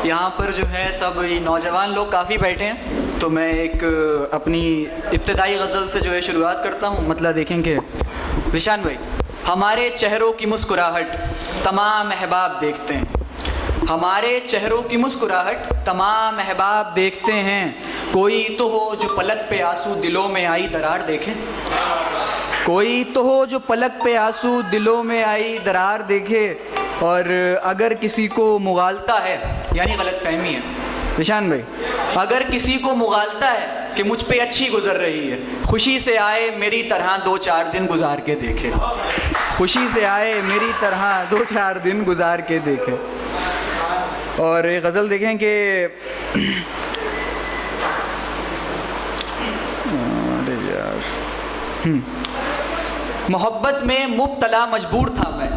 यहाँ पर जो है सब ये नौजवान लोग काफ़ी बैठे हैं, तो मैं एक अपनी इब्तदाई गज़ल से जो है शुरुआत करता हूँ। मतलब देखेंगे ज़ीशान भाई, हमारे चेहरों की मुस्कुराहट तमाम अहबाब देखते हैं, हमारे चेहरों की मुस्कुराहट तमाम अहबाब देखते हैं, कोई तो हो जो पलक पे आंसू दिलों में आई दरार देखे, कोई तो हो जो पलक पे आंसू दिलों में आई दरार देखे। और अगर किसी को मुगालता है, यानी गलत फहमी है ज़ीशान भाई, अगर किसी को मुगालता है कि मुझ पे अच्छी गुजर रही है, खुशी से आए मेरी तरह 2-4 दिन गुजार के देखे, खुशी से आए मेरी तरह 2-4 दिन गुजार के देखे। और एक गज़ल देखें कि अरे यार, मोहब्बत में मुब्तला मजबूर था मैं,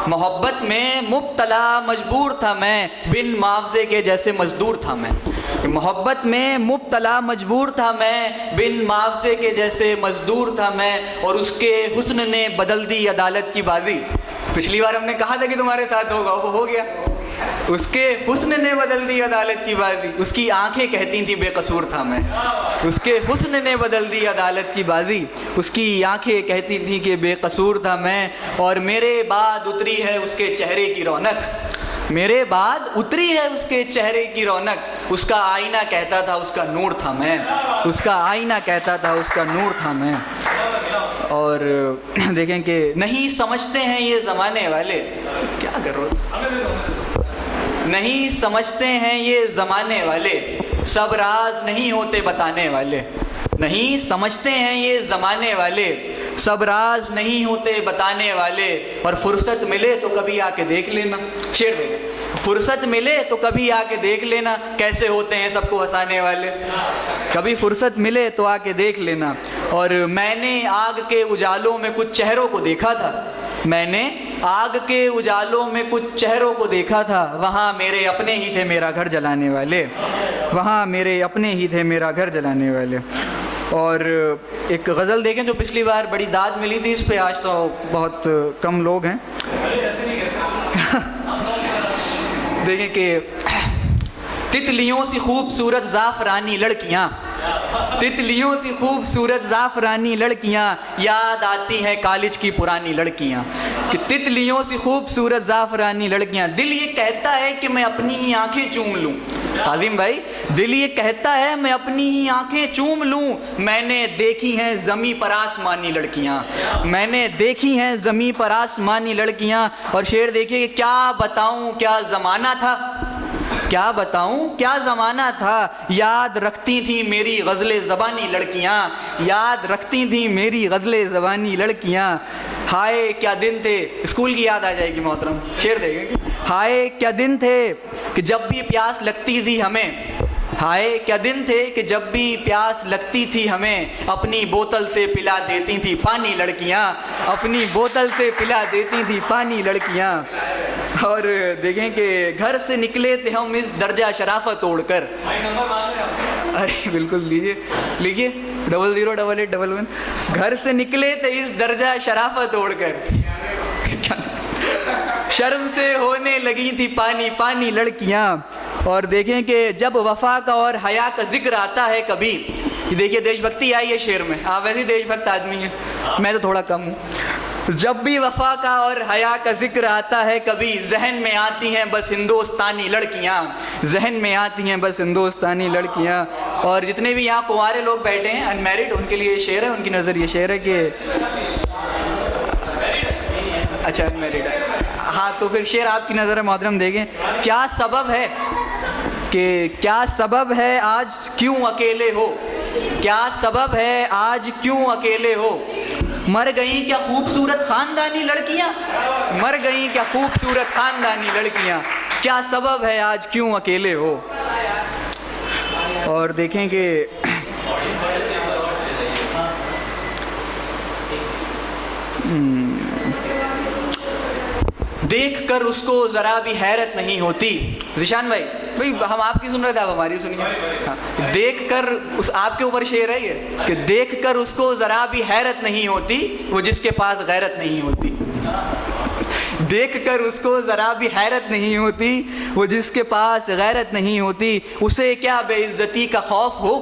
मोहब्बत में मुब्तला मजबूर था मैं, बिन मुआवजे के जैसे मजदूर था मैं, मोहब्बत में मुब्तला मजबूर था मैं, बिन मुआवजे के जैसे मजदूर था मैं। और उसके हुस्न ने बदल दी अदालत की बाजी, पिछली बार हमने कहा था कि तुम्हारे साथ होगा, वो हो गया। उसके हुस्न ने बदल दी अदालत की बाजी, उसकी आंखें कहती थी बेकसूर था मैं, उसके हुस्न ने बदल दी अदालत की बाजी, उसकी आंखें कहती थी कि बेकसूर था मैं। और मेरे बाद उतरी है उसके चेहरे की रौनक, मेरे बाद उतरी है उसके चेहरे की रौनक, उसका आईना कहता था उसका नूर था मैं, उसका आईना कहता था उसका नूर था मैं। और देखें कि नहीं समझते हैं ये ज़माने वाले, क्या करो, नहीं समझते हैं ये ज़माने वाले, सब राज नहीं होते बताने वाले, नहीं समझते हैं ये ज़माने वाले, सब राज नहीं होते बताने वाले। और फुर्सत मिले तो कभी आके देख लेना, शेर देना, फुर्सत मिले तो कभी आके देख लेना, कैसे होते हैं सबको हंसाने वाले, कभी फुर्सत मिले तो आके देख लेना। और मैंने आग के उजालों में कुछ चेहरों को देखा था, मैंने आग के उजालों में कुछ चेहरों को देखा था, वहाँ मेरे अपने ही थे मेरा घर जलाने वाले, वहाँ मेरे अपने ही थे मेरा घर जलाने वाले। और एक गज़ल देखें जो पिछली बार बड़ी दाद मिली थी, इस पे आज तो बहुत कम लोग हैं। देखें कि तितलियों सी खूबसूरत ज़ाफ़रानी लड़कियाँ, तितलियों सी खूबसूरत ज़ाफ़रानी लड़कियाँ, याद आती हैं कॉलेज की पुरानी लड़कियाँ, कि तितलियों सी खूबसूरत ज़ाफ़रानी लड़कियाँ। दिल ये कहता है कि मैं अपनी ही आंखें चूम लूँ, ताज़ीम भाई, दिल ये कहता है मैं अपनी ही आंखें चूम लूँ, मैंने देखी हैं ज़मी पर आसमानी लड़कियाँ, मैंने देखी हैं ज़मी पर आसमानी लड़कियाँ। और शेर देखिए कि क्या बताऊँ क्या ज़माना था, क्या बताऊं क्या ज़माना था, याद रखती थी मेरी गज़लें ज़बानी लड़कियां, याद रखती थी मेरी गज़लें ज़बानी लड़कियां। हाय क्या दिन थे, स्कूल की याद आ जाएगी मोहतरम, शेर देंगे। हाय क्या दिन थे कि जब भी प्यास लगती थी हमें, हाय क्या दिन थे कि जब भी प्यास लगती थी हमें, अपनी बोतल से पिला देती थी पानी लड़कियां, अपनी बोतल से पिला देती थी पानी लड़कियां। और देखें कि घर से निकले थे हम इस दर्जा शराफत तोड़कर, अरे बिल्कुल लीजिए लिखिए 008811, घर से निकले थे इस दर्जा शराफत तोड़कर, शर्म से होने लगी थी पानी पानी लड़कियां। और देखें कि जब वफा का और हया का जिक्र आता है कभी, देखिए देशभक्ति आई है शेर में, आप वैसे देशभक्त आदमी हैं, मैं तो थोड़ा कम हूँ। जब भी वफा का और हया का जिक्र आता है कभी, जहन में आती हैं बस हिंदुस्तानी लड़कियाँ, जहन में आती हैं बस हिंदुस्तानी लड़कियाँ। और जितने भी यहाँ कुंवारे लोग बैठे हैं अनमैरिड, उनके लिए शेर है, उनकी नज़र ये शेर है कि अच्छा अनमैरिड है, हाँ तो फिर शेर आपकी नज़र है मोहतरम। देखें क्या सबब है कि क्या सबब है आज क्यों अकेले हो, क्या सबब है आज क्यों अकेले हो, मर गई क्या खूबसूरत ख़ानदानी लड़कियाँ, मर गई क्या खूबसूरत ख़ानदानी लड़कियाँ, क्या सबब है आज क्यों अकेले हो। और देखें कि देख कर उसको ज़रा भी हैरत नहीं होती, ज़ीशान भाई, भाई हम आपकी सुन रहे थे, आप हमारी सुनिए। हाँ, देख कर उस आपके ऊपर शेर है ये कि देख कर उसको ज़रा भी हैरत नहीं होती, वो जिसके पास गैरत नहीं होती, देख कर उसको ज़रा भी हैरत नहीं होती, वो जिसके पास गैरत नहीं होती, उसे क्या बेइज्जती का खौफ हो,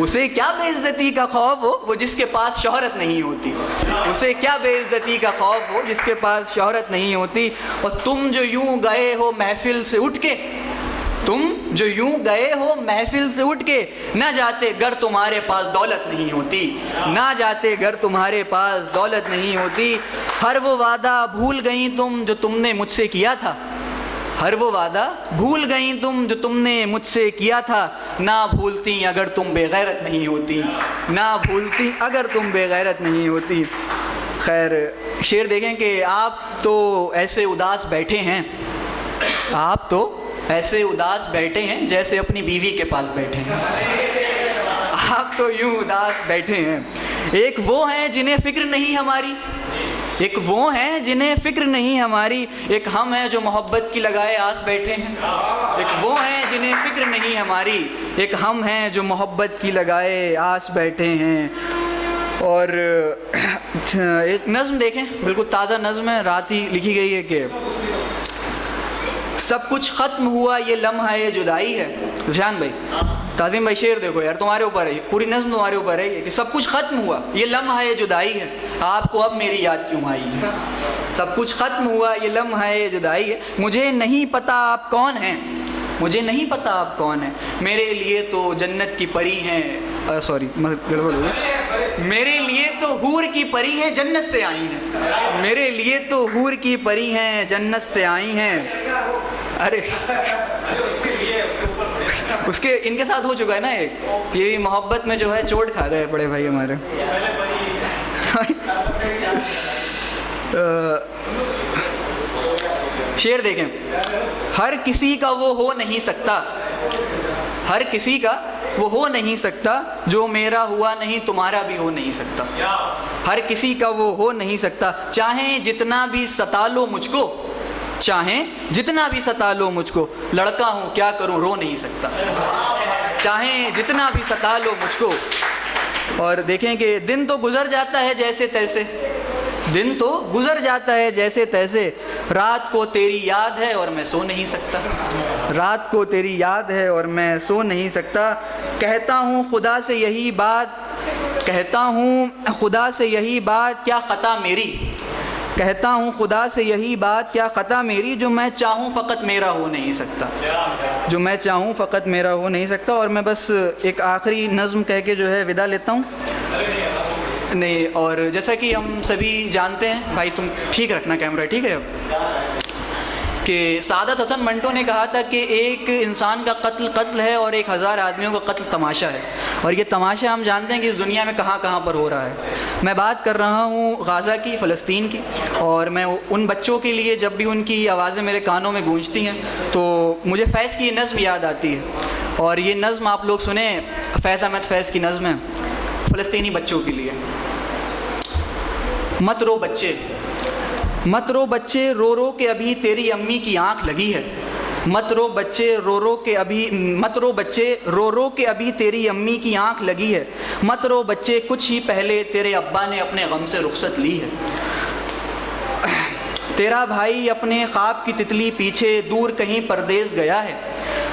उसे क्या बेइज्जती का खौफ हो, वो जिसके पास शोहरत नहीं होती, उसे क्या बेइज्जती का खौफ हो जिसके पास शोहरत नहीं होती। और तुम जो यूं गए हो महफिल से उठ के, तुम जो यूं गए हो महफिल से उठ के, ना जाते घर तुम्हारे पास दौलत नहीं होती, ना जाते घर तुम्हारे पास दौलत नहीं होती। हर वो वादा भूल गई तुम जो तुमने मुझसे किया था, हर वो वादा भूल गई तुम जो तुमने मुझसे किया था, ना भूलती अगर तुम बेगैरत नहीं होती, ना भूलती अगर तुम बेगैरत नहीं होती। खैर शेर देखें कि आप तो ऐसे उदास बैठे हैं, आप तो ऐसे उदास बैठे हैं जैसे अपनी बीवी के पास बैठे हैं, आप तो यूं उदास बैठे हैं। एक वो हैं जिन्हें फ़िक्र नहीं हमारी, एक वो हैं जिन्हें फ़िक्र नहीं हमारी, एक हम हैं जो मोहब्बत की लगाए आस बैठे हैं। एक वो हैं जिन्हें फ़िक्र नहीं हमारी, एक हम हैं जो मोहब्बत की लगाए आस बैठे हैं। और एक नज़्म देखें, बिल्कुल ताज़ा नज़्म है, रात ही लिखी गई है कि सब कुछ ख़त्म हुआ ये लम्हा ये जुदाई है। ज़ियान भाई, ताज़ीम भाई शेर देखो यार, तुम्हारे ऊपर है, पूरी नज़्म तुम्हारे ऊपर है कि सब कुछ ख़त्म हुआ ये लम्हा ये जुदाई है, आपको अब मेरी याद क्यों आई है। सब कुछ ख़त्म हुआ ये लम्हा ये जुदाई है, मुझे नहीं पता आप कौन हैं, मुझे नहीं पता आप कौन हैं, मेरे लिए तो जन्नत की परी हैं, सॉरी गड़बड़ हो गई, मेरे लिए तो हूर की परी हैं जन्नत से आई हैं, मेरे लिए तो हूर की परी हैं जन्नत से आई हैं। अरे उसके इनके साथ हो चुका है ना एक, ये भी मोहब्बत में जो है चोट खा गए बड़े भाई हमारे। शेर देखें, हर किसी का वो हो नहीं सकता, हर किसी का वो हो नहीं सकता, जो मेरा हुआ नहीं तुम्हारा भी हो नहीं सकता, हर किसी का वो हो नहीं सकता। चाहे जितना भी सता लो मुझको, चाहे जितना भी सता लो मुझको, लड़का हूँ क्या करूँ रो नहीं सकता, चाहे जितना भी सता लो मुझको। और देखें कि दिन तो गुजर जाता है जैसे तैसे, दिन तो गुजर जाता है जैसे तैसे, रात को तेरी याद है और मैं सो नहीं सकता, रात को तेरी याद है और मैं सो नहीं सकता। कहता हूँ खुदा से यही बात, कहता हूँ खुदा से यही बात क्या ख़ता मेरी, कहता हूँ खुदा से यही बात क्या ख़ता मेरी, जो मैं चाहूँ फ़कत मेरा हो नहीं सकता, जो मैं चाहूँ फ़कत मेरा हो नहीं सकता। और मैं बस एक आखिरी नज़्म कह के जो है विदा लेता हूँ। नहीं, और जैसा कि हम सभी जानते हैं, भाई तुम ठीक रखना कैमरा, ठीक है, अब कि सादत हसन मंटो ने कहा था कि एक इंसान का कत्ल कत्ल है और 1000 आदमियों का कत्ल तमाशा है। और ये तमाशा हम जानते हैं कि इस दुनिया में कहाँ कहाँ पर हो रहा है। मैं बात कर रहा हूँ गाज़ा की, फ़लस्तीन की, और मैं उन बच्चों के लिए जब भी उनकी आवाज़ें मेरे कानों में गूंजती हैं तो मुझे फैज़ की नज़्म याद आती है। और ये नज़्म आप लोग सुने, फैज़ अहमद फैज़ की नज़्म है फ़लस्तीनी बच्चों के लिए। मत रो बच्चे, मत रो बच्चे, रो रो के अभी तेरी अम्मी की आँख लगी है, मत रो बच्चे, रो रो के अभी, मत रो बच्चे, रो रो के अभी तेरी अम्मी की आँख लगी है, मत रो बच्चे, कुछ ही पहले तेरे अब्बा ने अपने गम से रुखसत ली है, तेरा भाई अपने ख्वाब की तितली पीछे दूर कहीं परदेस गया है,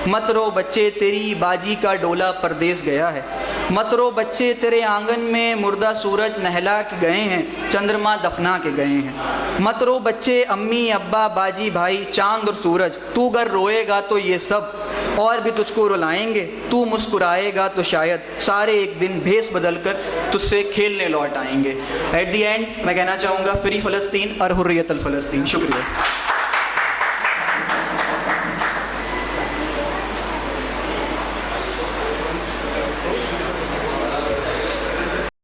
मत रो बच्चे, तेरी बाजी का डोला परदेस गया है, मत रो बच्चे, तेरे आंगन में मुर्दा सूरज नहला के गए हैं, चंद्रमा दफना के गए हैं, मत रो बच्चे, अम्मी अब्बा बाजी भाई चांद और सूरज, तू अगर रोएगा तो ये सब और भी तुझको रुलाएंगे, तू मुस्कुराएगा तो शायद सारे एक दिन भेस बदल कर तुझसे खेलने लौट आएंगे। एट दी एंड मैं कहना चाहूँगा फ्री फ़लस्तीन और हुर्रियत अल फ़लस्तीन। शुक्रिया।